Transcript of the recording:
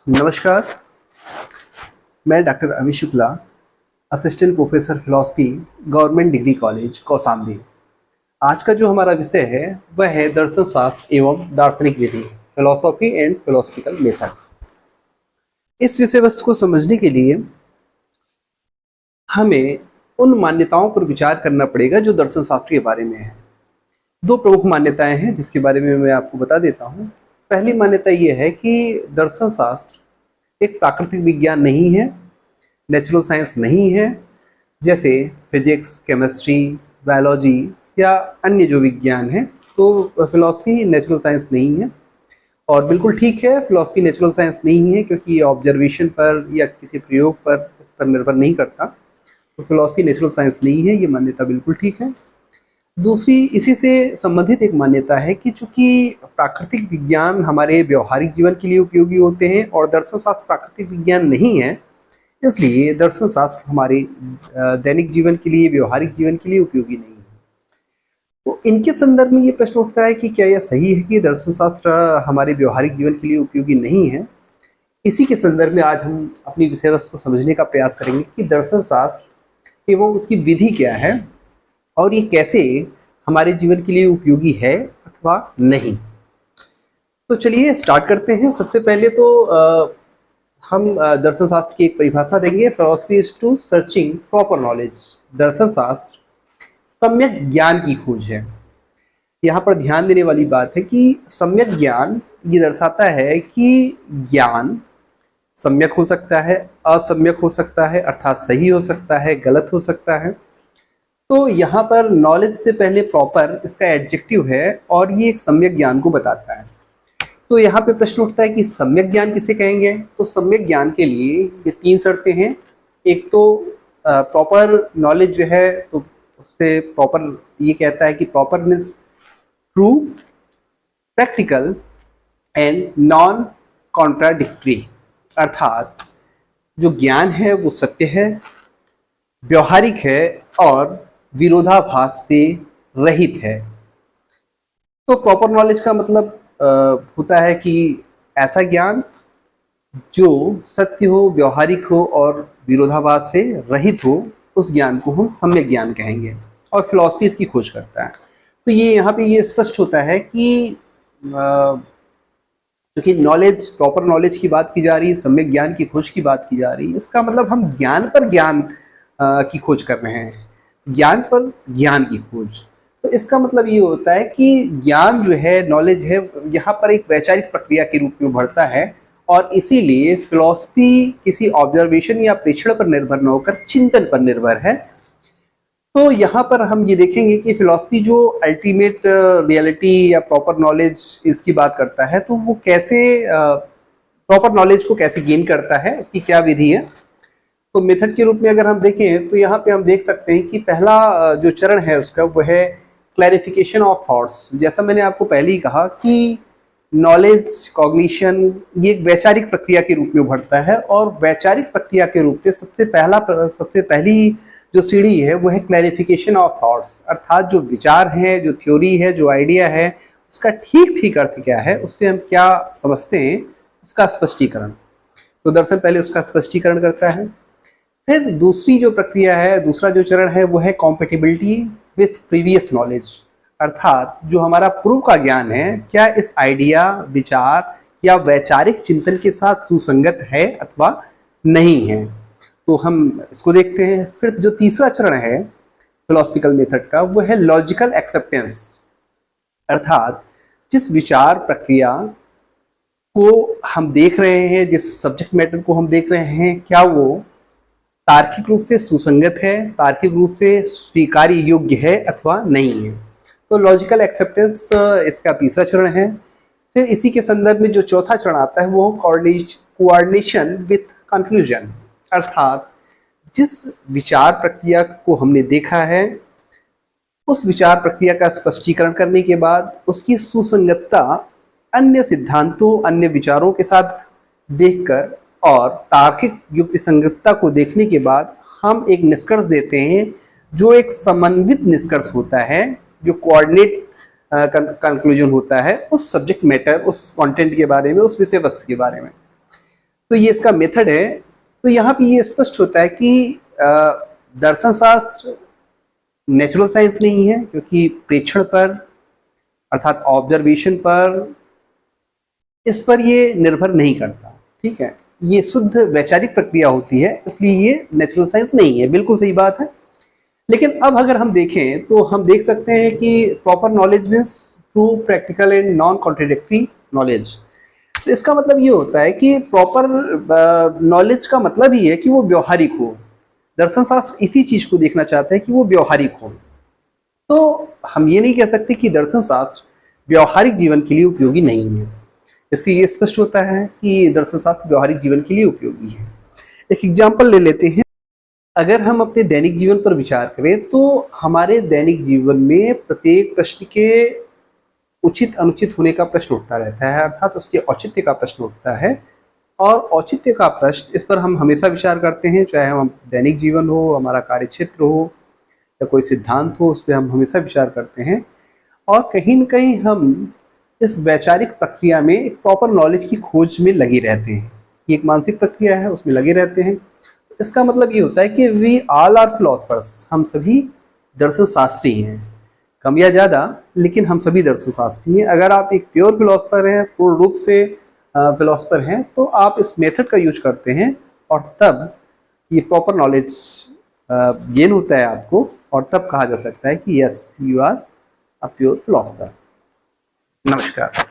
नमस्कार। मैं doctor Amit Shukla, assistant professor philosophy, government degree college Kaushambi. आज का जो हमारा विषय है वह है दर्शन शास्त्र एवं दार्शनिक विधि, फिलॉसफी एंड फिलोसफिकल मेथड। इस विषय वस्तु को समझने के लिए हमें उन मान्यताओं पर विचार करना पड़ेगा जो दर्शन शास्त्र के बारे में है। दो प्रमुख मान्यताएं हैं जिसके बारे में मैं आपको बता देता हूँ। पहली मान्यता यह है कि दर्शन शास्त्र एक प्राकृतिक विज्ञान नहीं है, नेचुरल साइंस नहीं है, जैसे फिजिक्स, केमिस्ट्री, बायोलॉजी या अन्य जो विज्ञान है। तो फिलॉसफी नेचुरल साइंस नहीं है, और बिल्कुल ठीक है, फिलॉसफी नेचुरल साइंस नहीं है क्योंकि ये ऑब्जर्वेशन पर या किसी प्रयोग पर इस पर निर्भर नहीं करता। तो फिलॉसफी नेचुरल साइंस नहीं है, ये मान्यता बिल्कुल ठीक है। दूसरी इसी से संबंधित एक मान्यता है कि चूंकि प्राकृतिक विज्ञान हमारे व्यवहारिक जीवन के लिए उपयोगी होते हैं और दर्शन शास्त्र प्राकृतिक विज्ञान नहीं है, इसलिए दर्शन शास्त्र हमारे दैनिक जीवन के लिए, व्यवहारिक जीवन के लिए उपयोगी नहीं है। तो इनके संदर्भ में ये प्रश्न उठता है कि क्या यह सही है कि दर्शन शास्त्र हमारे व्यवहारिक जीवन के लिए उपयोगी नहीं है। इसी के संदर्भ में आज हम अपनी विषय वस्तु को समझने का प्रयास करेंगे कि दर्शन शास्त्र एवं उसकी विधि क्या है और ये कैसे हमारे जीवन के लिए उपयोगी है अथवा नहीं। तो चलिए स्टार्ट करते हैं। सबसे पहले तो हम दर्शन शास्त्र की एक परिभाषा देंगे। Philosophy is to searching proper knowledge. दर्शन शास्त्र सम्यक ज्ञान की खोज है। यहाँ पर ध्यान देने वाली बात है कि सम्यक ज्ञान ये दर्शाता है कि ज्ञान सम्यक हो सकता है, असम्यक हो सकता है, अर्थात सही हो सकता है, गलत हो सकता है। तो यहाँ पर नॉलेज से पहले प्रॉपर इसका एडजेक्टिव है और ये एक सम्यक ज्ञान को बताता है। तो यहाँ पे प्रश्न उठता है कि सम्यक ज्ञान किसे कहेंगे। तो सम्यक ज्ञान के लिए ये तीन शर्तें हैं। एक तो प्रॉपर नॉलेज जो है, तो उससे प्रॉपर ये कहता है कि proper means true, practical and non contradictory, अर्थात जो ज्ञान है वो सत्य है, व्यवहारिक है और विरोधाभास से रहित है। तो प्रॉपर नॉलेज का मतलब होता है कि ऐसा ज्ञान जो सत्य हो, व्यवहारिक हो और विरोधाभास से रहित हो, उस ज्ञान को हम सम्यक ज्ञान कहेंगे। और फिलॉसफी इसकी खोज करता है। तो ये यहाँ पे ये स्पष्ट होता है कि क्योंकि नॉलेज, प्रॉपर नॉलेज की बात की जा रही है, सम्यक ज्ञान की खोज की बात की जा रही है, इसका मतलब हम ज्ञान पर ज्ञान की खोज कर रहे हैं, ज्ञान पर ज्ञान की खोज। तो इसका मतलब ये होता है कि ज्ञान जो है, नॉलेज है, यहाँ पर एक वैचारिक प्रक्रिया के रूप में बढ़ता है और इसीलिए फिलॉसफी किसी ऑब्जर्वेशन या प्रेक्षण पर निर्भर न होकर चिंतन पर निर्भर है। तो यहाँ पर हम ये देखेंगे कि फिलॉसफी जो अल्टीमेट रियलिटी या प्रॉपर नॉलेज इसकी बात करता है, तो वो कैसे प्रॉपर नॉलेज को कैसे गेन करता है, उसकी क्या विधि है। तो मेथड के रूप में अगर हम देखें तो यहाँ पे हम देख सकते हैं कि पहला जो चरण है उसका वो है क्लैरिफिकेशन ऑफ थॉट्स। जैसा मैंने आपको पहले ही कहा कि नॉलेज, कॉग्निशन ये एक वैचारिक प्रक्रिया के रूप में उभरता है और वैचारिक प्रक्रिया के रूप में सबसे पहली जो सीढ़ी है वो है क्लैरिफिकेशन ऑफ थॉट्स, अर्थात जो विचार है, जो थ्योरी है, जो आइडिया है, उसका ठीक ठीक अर्थ क्या है, उससे हम क्या समझते हैं, उसका स्पष्टीकरण। तो दर्शन पहले उसका स्पष्टीकरण करता है। फिर दूसरी जो प्रक्रिया है, दूसरा जो चरण है वो है कॉम्पेटिबिलिटी विथ प्रीवियस नॉलेज, अर्थात जो हमारा पूर्व का ज्ञान है क्या इस आइडिया, विचार या वैचारिक चिंतन के साथ सुसंगत है अथवा नहीं है। तो हम इसको देखते हैं। फिर जो तीसरा चरण है फिलोसफिकल मेथड का वो है लॉजिकल एक्सेप्टेंस, अर्थात जिस विचार प्रक्रिया को हम देख रहे हैं, जिस सब्जेक्ट मैटर को हम देख रहे हैं, क्या वो तार्किक रूप से सुसंगत है, तार्किक रूप से स्वीकार्य योग्य है अथवा नहीं है। तो लॉजिकल एक्सेप्टेंस इसका तीसरा चरण है। फिर इसी के संदर्भ में जो चौथा चरण आता है वो कोऑर्डिनेशन विथ कंक्लूजन, अर्थात जिस विचार प्रक्रिया को हमने देखा है उस विचार प्रक्रिया का स्पष्टीकरण करने के बाद उसकी सुसंगतता अन्य सिद्धांतों, अन्य विचारों के साथ देखकर और तार्किक युक्ति संगतता को देखने के बाद हम एक निष्कर्ष देते हैं जो एक समन्वित निष्कर्ष होता है, जो कोऑर्डिनेट कंक्लूजन होता है उस सब्जेक्ट मैटर, उस कंटेंट के बारे में, उस विषय वस्तु के बारे में। तो ये इसका मेथड है। तो यहाँ पे ये स्पष्ट होता है कि दर्शन शास्त्र नेचुरल साइंस नहीं है, क्योंकि प्रेक्षण पर अर्थात ऑब्जर्वेशन पर इस पर ये निर्भर नहीं करता। ठीक है, ये शुद्ध वैचारिक प्रक्रिया होती है, इसलिए ये नेचुरल साइंस नहीं है। बिल्कुल सही बात है। लेकिन अब अगर हम देखें तो हम देख सकते हैं कि proper knowledge means true practical and non contradictory knowledge. तो इसका मतलब ये होता है कि प्रॉपर नॉलेज का मतलब ही है कि वो व्यवहारिक हो। दर्शन शास्त्र इसी चीज को देखना चाहते हैं कि वो व्यवहारिक हो। तो हम ये नहीं कह सकते कि दर्शन शास्त्र व्यवहारिक जीवन के लिए उपयोगी नहीं है। इससे ये स्पष्ट होता है कि दर्शन शास्त्र व्यवहारिक जीवन के लिए उपयोगी है। एक एग्जाम्पल ले लेते हैं। अगर हम अपने दैनिक जीवन पर विचार करें तो हमारे दैनिक जीवन में प्रत्येक प्रश्न के उचित अनुचित होने का प्रश्न उठता रहता है, अर्थात उसके औचित्य का प्रश्न उठता है। और औचित्य का प्रश्न, इस पर हम हमेशा विचार करते हैं, चाहे हम दैनिक जीवन हो, हमारा कार्य क्षेत्र हो या कोई सिद्धांत हो, उस पर हम हमेशा विचार करते हैं। और कहीं न कहीं हम इस वैचारिक प्रक्रिया में एक प्रॉपर नॉलेज की खोज में लगे रहते हैं। ये एक मानसिक प्रक्रिया है, उसमें लगे रहते हैं। इसका मतलब ये होता है कि वी ऑल आर फिलोसफर्स, हम सभी दर्शन शास्त्री हैं, कम या ज़्यादा, लेकिन हम सभी दर्शन शास्त्री हैं। अगर आप एक प्योर फिलोसफर हैं, पूर्ण रूप से फिलोसफर हैं, तो आप इस मेथड का यूज करते हैं और तब ये प्रॉपर नॉलेज गेन होता है आपको, और तब कहा जा सकता है कि yes you are a pure philosopher. नमस्कार।